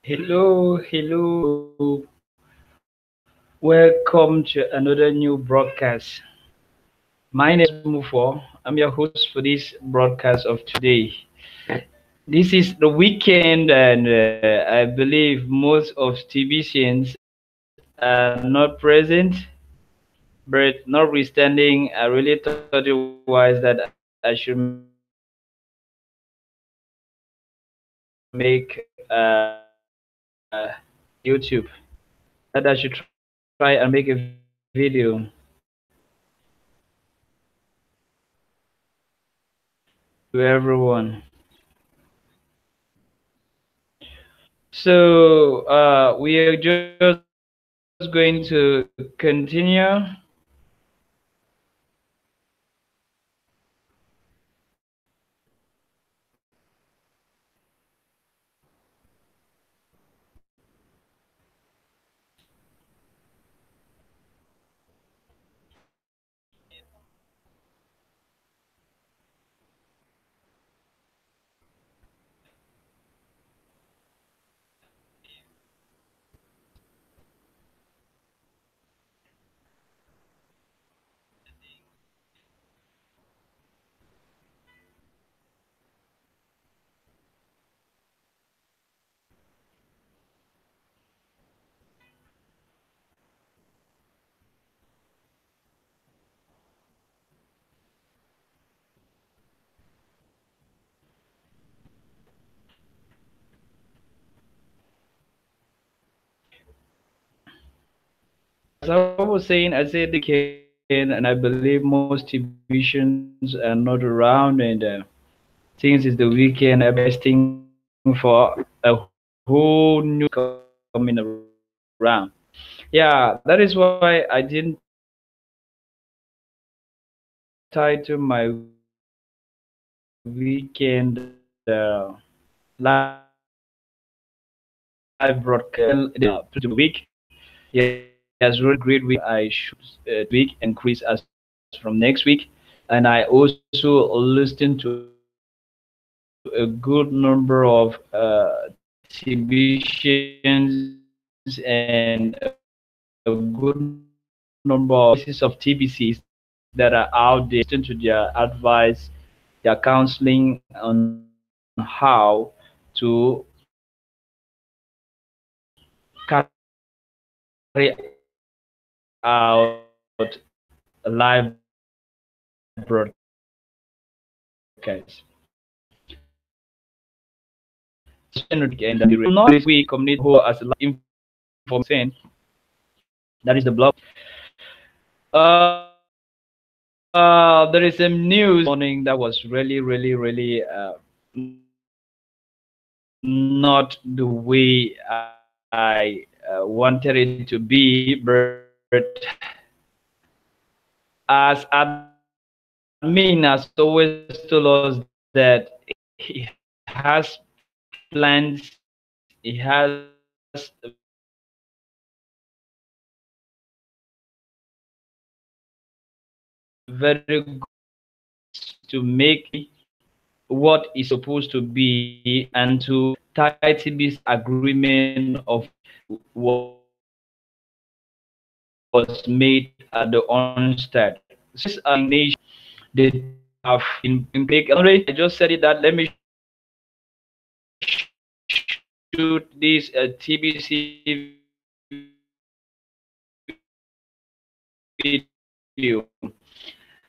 Hello, hello. Welcome to another new broadcast. My name is Mufo. I'm your host for this broadcast of today. This is the weekend, and I believe most of TVCNs are not present. But notwithstanding, I really thought it wise that I should make YouTube. That I should try and make a video to everyone. So we are just going to continue. As I was saying, I said the weekend, and I believe most TVtions are not around, and since it's the weekend, everybody's testing for a whole new coming around. Yeah, that is why I didn't title my weekend live broadcast the week. Yes, really great week. I should this week increase as from next week, and I also listened to a good number of TVtions and a good number of voices of TBCs that are out there. Listen to their advice, their counseling on how to carry out a live broadcast. So this week, community who as a live information, that is the blog. There is some news morning that was really not the way I wanted it to be, but as admin has always told us that he has plans, he has very good to make what is supposed to be and to tie TB's agreement of was made at the onset. Since nation, they have in play. Anyway, I just said it that let me shoot this TBC video.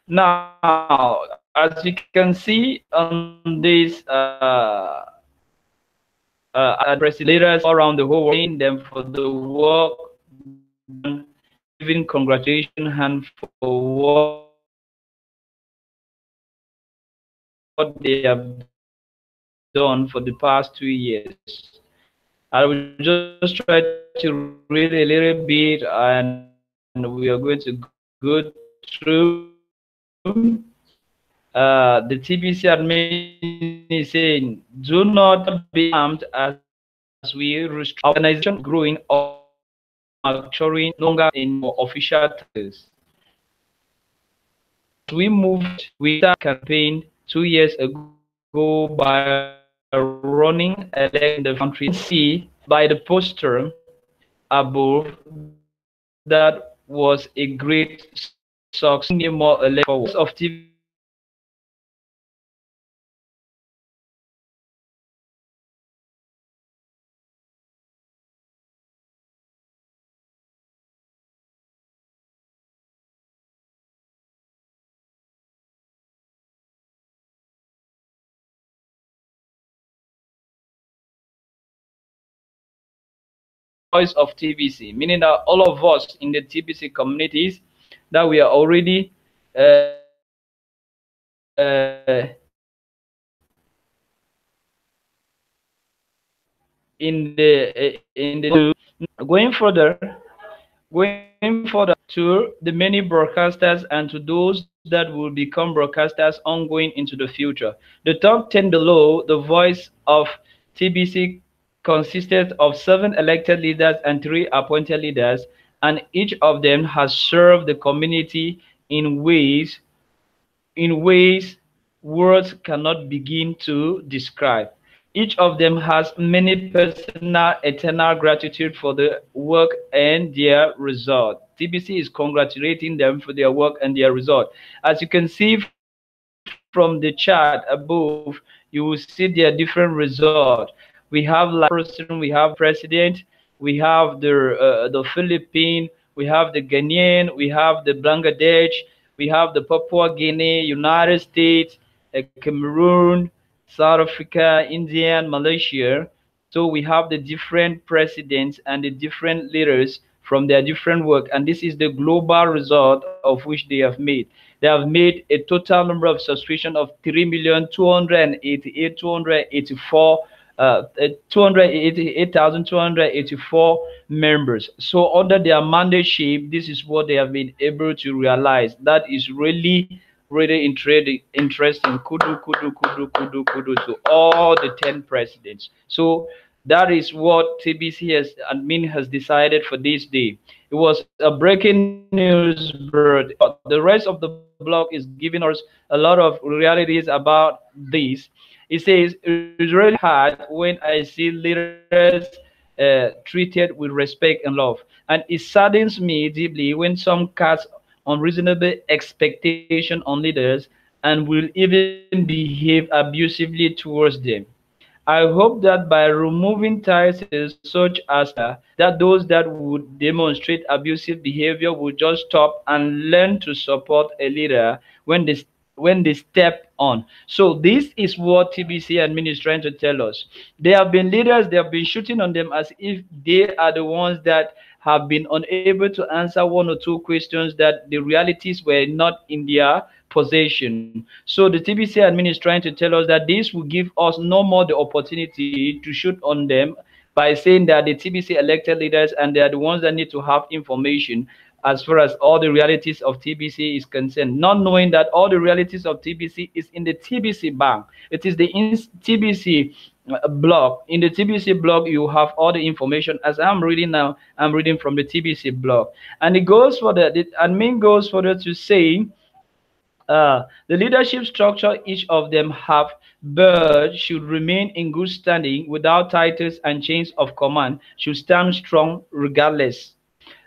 Now, as you can see on this leaders around the whole world, them for the work done, giving congratulations and for what they have done for the past 2 years. I will just try to read a little bit, and we are going to go through. The TBC admin is saying, do not be alarmed as we restrict organization growing or maturing longer in more official titles. We moved, we started campaign 2 years ago by running election in the country. See by the poster above that was a great success, more or less forward. The success of TVC ministry trying to tell us that voice of TVC, meaning that all of us in the TVC communities that we are already in the going further to the many broadcasters and to those that will become broadcasters ongoing into the future. The top 10 below, the voice of TBC consisted of 7 elected leaders and 3 appointed leaders, and each of them has served the community in ways words cannot begin to describe. Each of them has many personal, eternal gratitude for the work and their result. TBC is congratulating them for their work and their result. As you can see from the chart above, you will see their different result. We have like person, we have president, we have the Philippine, we have the Ghanaian, we have the Bangladesh, we have the Papua Guinea, United States, Cameroon, South Africa, India, and Malaysia. So we have the different presidents and the different leaders from their different work, and this is the global result of which they have made. They have made a total number of subscription of 288,284 members. So under their mandateship, this is what they have been able to realize. That is really interesting. Kudu to all the 10 presidents. So that is what TBC has admin has decided for this day. It was a breaking news, but the rest of the blog is giving us a lot of realities about this. It says it's really hard when I see leaders treated with respect and love, and it saddens me deeply when some cast unreasonable expectation on leaders and will even behave abusively towards them. I hope that by removing titles such as that those that would demonstrate abusive behavior will just stop and learn to support a leader when they step on. So this is what TBC admin is trying to tell us. There have been leaders, they have been shooting on them as if they are the ones that have been unable to answer 1 or 2 questions that the realities were not in their possession. So the TBC admin is trying to tell us that this will give us no more the opportunity to shoot on them by saying that the TBC elected leaders and they are the ones that need to have information as far as all the realities of TBC is concerned, not knowing that all the realities of TBC is in the TBC bank. It is the TBC blog. In the TBC blog, you have all the information. As I'm reading now, I'm reading from the TBC blog, and it goes further. The admin goes further to say the leadership structure each of them have but should remain in good standing without titles and chains of command should stand strong regardless.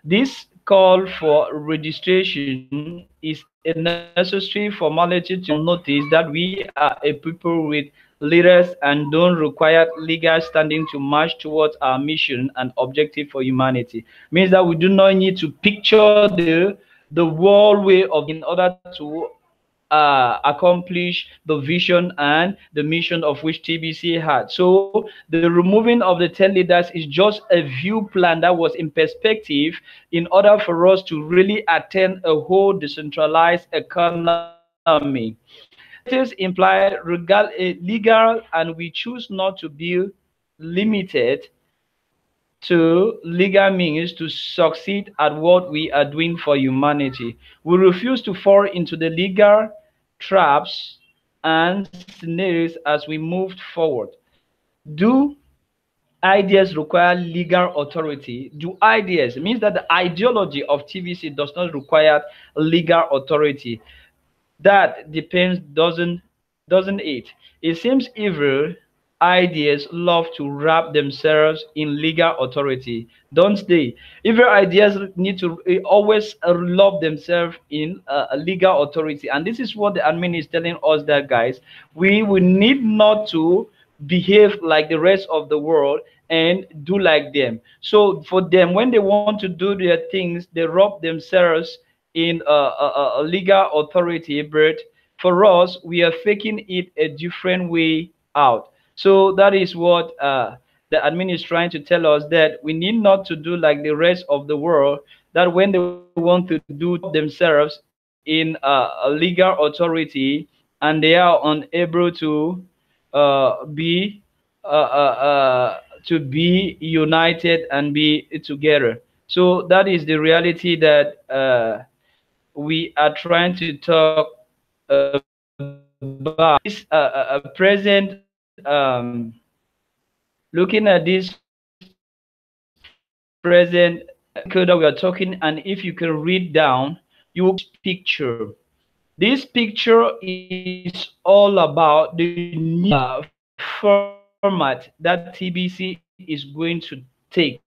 This call for registration is a necessary formality to notice that we are a people with leaders and don't require legal standing to march towards our mission and objective for humanity. Means that we do not need to picture the world way of in order to accomplish the vision and the mission of which TBC had. So the removing of the 10 leaders is just a view plan that was in perspective in order for us to really attain a whole decentralized economy. Titles imply legal, and we choose not to be limited to legal means to succeed at what we are doing for humanity. We refuse to fall into the legal traps and snares as we move forward. Do ideas require legal authority? Do ideas means that the ideology of TVC does not require legal authority? That depends, doesn't it? It seems evil ideas love to wrap themselves in legal authority, don't they? Evil ideas need to always love themselves in a legal authority, and this is what the admin is telling us, that guys, we will need not to behave like the rest of the world and do like them. So for them, when they want to do their things, they wrap themselves in a legal authority, but for us, we are faking it a different way out. So that is what the admin is trying to tell us, that we need not to do like the rest of the world, that when they want to do themselves in a legal authority and they are unable be to be united and be together. So that is the reality that we are trying to talk about. Looking at this present article that we are talking, and if you can read down, you will see this picture. This picture is all about the new format that TBC is going to take.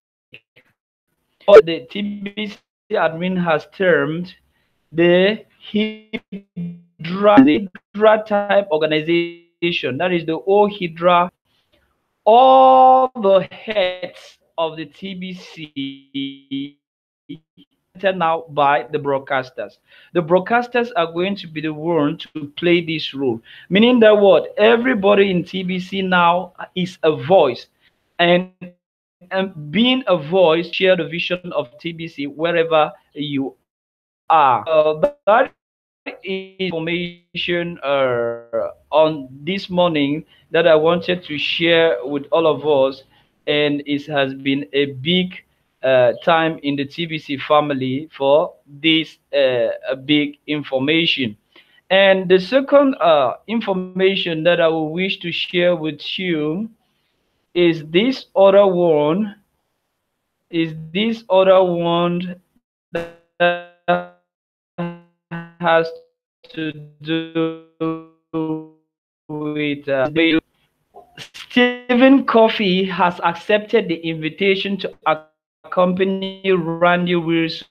The TBC admin has termed the Hydra type organization. That is the whole Hydra. All the heads of the TBC now by the broadcasters. The broadcasters are going to be the one to play this role, meaning that what, everybody in TBC now is a voice, and being a voice, you need to share the vision of TBC wherever you are. That is information on this morning that I wanted to share with all of us, and it has been a big time in the TBC family for this big information. And the second information that I will wish to share with you is this other one. That has to do with Stephen Coffey has accepted the invitation to accompany Randy Wilson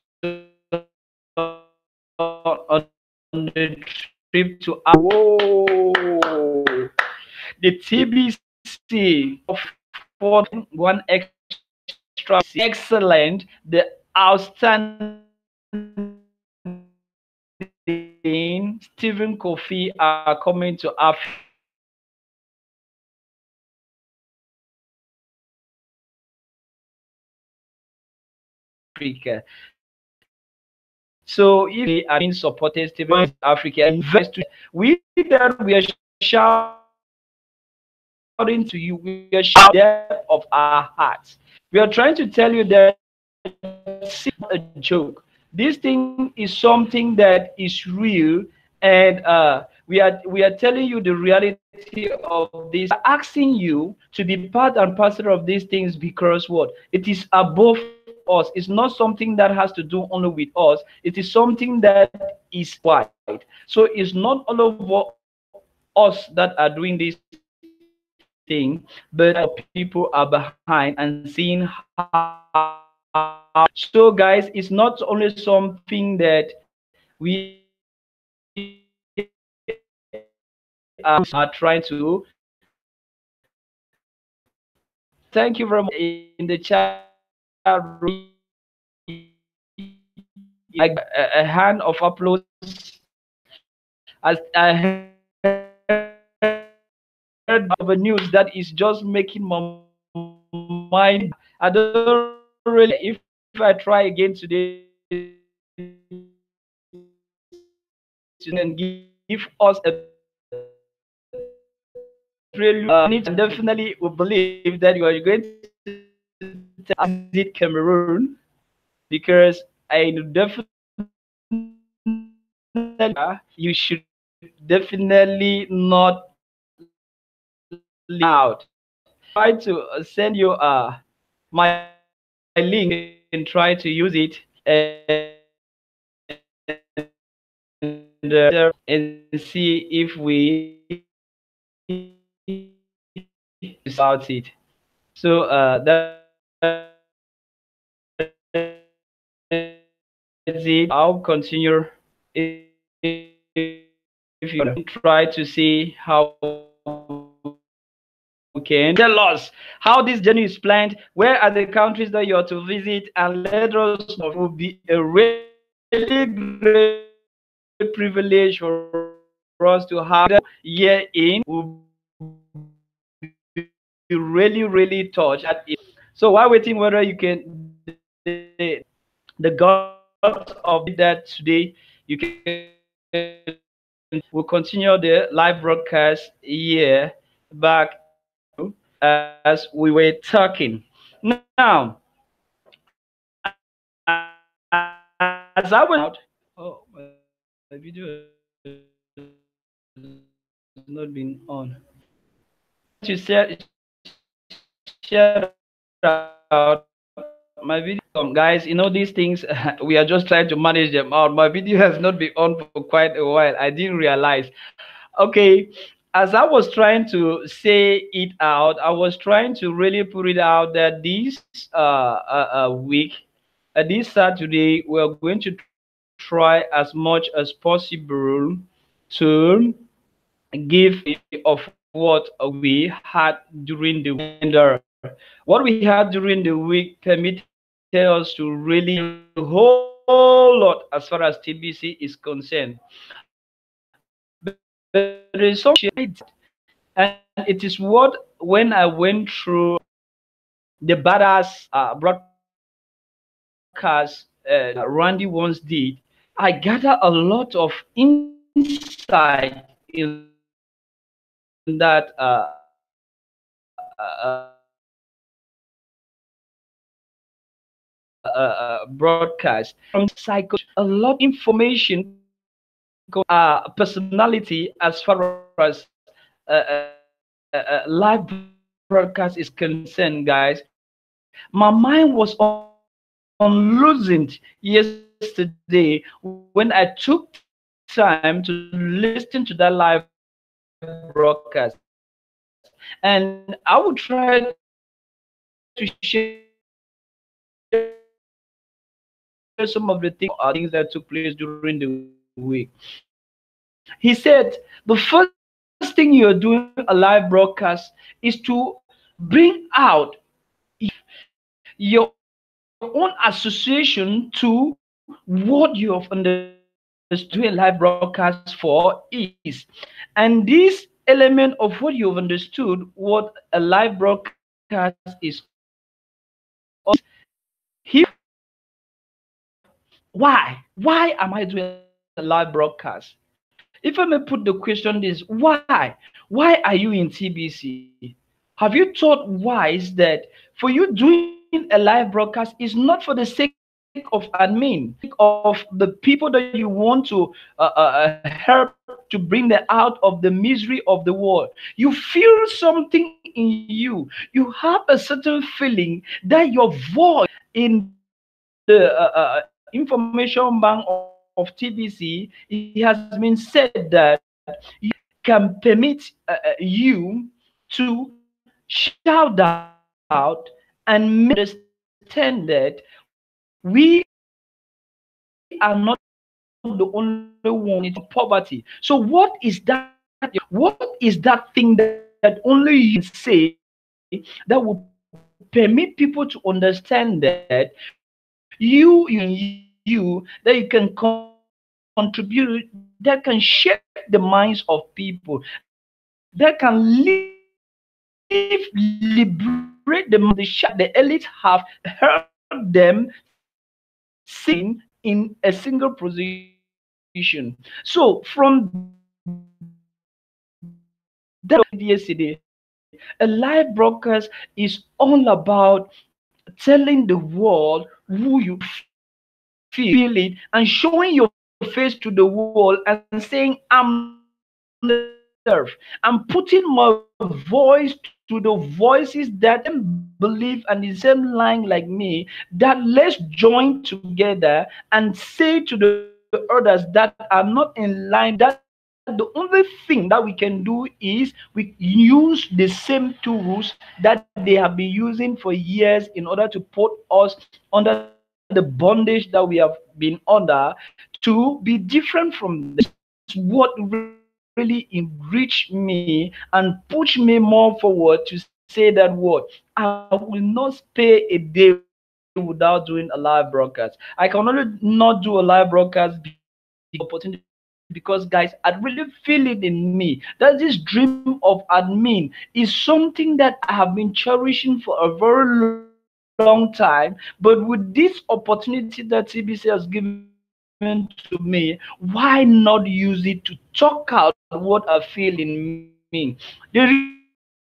on the trip to Whoa! The TBC one extra excellent, the outstanding Stephen Coffey are coming to Africa. So if I mean supported Stephen Africa, we that we are shouting to you, we are shouting the depth of our hearts. We are trying to tell you that a joke. This thing is something that is real, and we are telling you the reality of this. We are asking you to be part and parcel of these things because what? It is above us. It's not something that has to do only with us. It is something that is wide. So it's not all over us that are doing this thing, but people are behind and seeing how we are doing it. So guys, it's not only something that we are trying to thank you very much in the chat room. A hand of applause as I heard of a news that is just making my mind. I don't really know if I try again today to and give us a prelude, and definitely will believe that you are going to visit Cameroon, because I definitely you should definitely not leave out. Try to send you my link. You can try to use it and and see if we about it. So that's it. I'll continue if you try to see how we can tell us how this journey is planned, where are the countries that you are to visit, and let us know more. It will be a really great privilege for us to have year in. Will be really, really touched. So while waiting, whether you can the gods of that today you can we'll continue the live broadcast here back as we were talking. Now, as I was out, oh, my video has not been on. Guys, you know these things, we are just trying to manage them out. My video has not been on for quite a while. I didn't realize. Okay, as I was trying to say it out, I was trying to really put it out that this week, this Saturday, we are going to try as much as possible to give of what we had during the week. And what we had during the week permitted us to really a whole lot as far as TBC is concerned. But there is something and it is what when I went through the badass broadcast Randy once did, I gathered a lot of insight in that broadcast from psychology, a lot of information personality as far as live broadcast is concerned, guys. My mind was unloosened yesterday when I took time to listen to that live broadcast. And I would try to share some of the things that took place during the week. He said the first thing you are doing a live broadcast is to bring out your own association to what you have understood doing live broadcast for is. And this element of what you've understood, what a live broadcast is all about, he why am I doing a live broadcast? If I may put the question this, why are you in TBC? Have you thought wise that for you doing a live broadcast is not for the sake of admin, of the people that you want to help to bring them out of the misery of the world? You feel something in you. You have a certain feeling that your voice in the information bank of TBC, it has been said that can permit you to shout out and make understand that we are not the only one in poverty. So what is that what is that thing that only you can say that will permit people to understand that you that you can contribute, that can shape the minds of people, that can liberate the minds of people, that can liberate the shackles that the elites have held them sitting in a single position. So from that yesterday, a live broadcast is all about telling the world who you feel it and showing your face to the world and saying, I'm the serve. I'm putting my voice to the voices that believe and the same line like me, that let's join together and say to the others that are not in line, that same line, that same the only thing that we can do is we use the same tools that they have been using for years in order to put us under the bondage that we have been under to be different from them. That is what really enrich me and push me more forward to say that what I will not spare a day without doing a live broadcast. I can only not do a live broadcast because of the opportunity, because guys, I really feel it in me that this dream of admin is something that I have been cherishing for a very long time. But with this opportunity that TBC has given to me, why not use it to talk out what I feel in me? The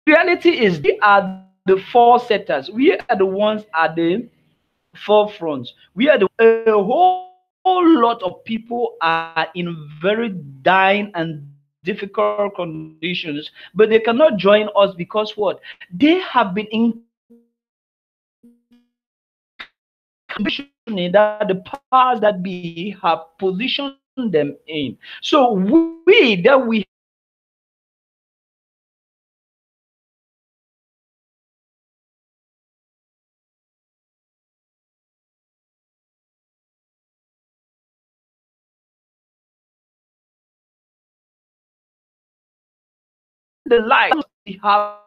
reality is this: we are the four setters. We are the ones at the forefront. We are the ones that a whole lot of people are in very dying and difficult conditions, but they cannot join us because what? They have been incarcerated in a condition that the powers that be have positioned them in. So we that we have been incarcerated in a condition that we have been the light we have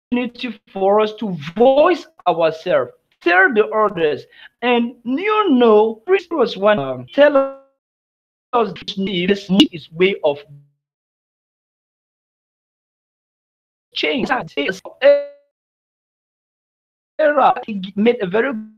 opportunity for us to voice ourselves, tell the others, and you know, was one tell us this is way of change. Era made a very good point